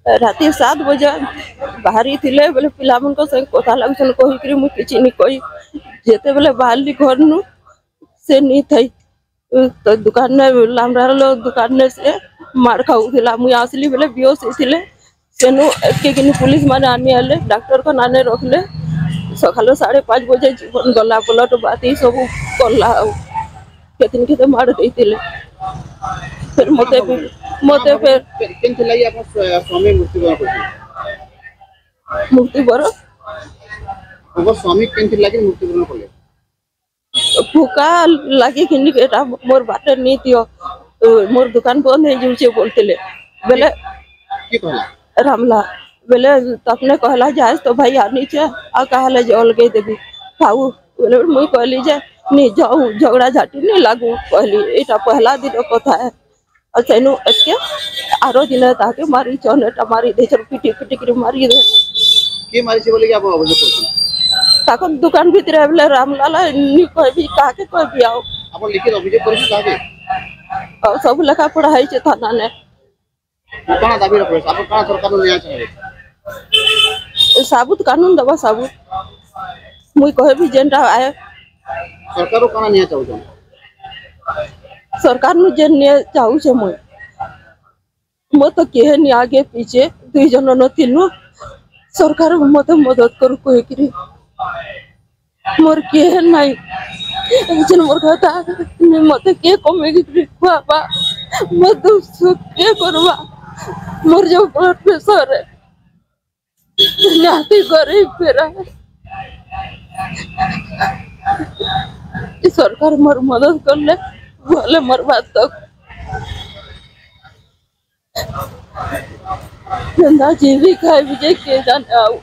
राति 7 बजे बाहरी थिले बोले पिला मन को संग कथा लागुछन कहि कि मु किछि नि कहि जेते बोले बाहरली घर नु से नी थई तो दुकान ने लामरार लो दुकान ने से मार खाऊ थिला मु आसली बोले बेहोश थिले सेनु एके किनि पुलिस माने आनी आले डॉक्टर को नाने रखले सकाल 5:30 बजे जीवन गला पलट बाती सब कला केतिन केते मार देतिले फिर मते फिर केन थिला या स्वामी मुक्ति बरो स्वामी केन थिला कि मृत्यु कले भूका लगी कि एटा मोर बाटे नी दियो मोर दुकान बंद है जुचे बोलतेले बेले की कहला रामला बेले तपने कहला जाए तो भाई आ नीचे आ कहले जल गई देबी खाऊ बोले मुई कहली जे नी जाऊ झगड़ा झाटी नहीं लागू कहली एटा पहला दिन कथा है और सेनु एके आरो दिन ताके मारी चनेटा मारी दे चल पिटी पिटी कर मारी दे के मारी से बोले कि आप अभियोग करछन ताको दुकान भीतर बोले रामलाल नी कहबी काके कहबी आओ आप लिखित अभियोग करछन काके और सब लेखा पढ़ाई छे थाना ने कोना दाबी रखो आप कोना सरकार ने न्याय चाहे साबुत कानून दबा साबुत मुई कहबी जेनटा आए सरकार कोना न्याय चाहू सरकार नु जे न्याय चाहू छे मुई मो तो केहे नि आगे पीछे दुई जन न थिलु सरकार मते मदद करू कोई कि मोर केहे नाही जन मोर कहता मते के कमे कि खुआबा मत के करबा मोर जो ब्लड प्रेशर है नाती करे फेरा सरकार मोर मदद कर ले भले मोर बात तक जिंदा जीवी खाए विजय के जाने आओ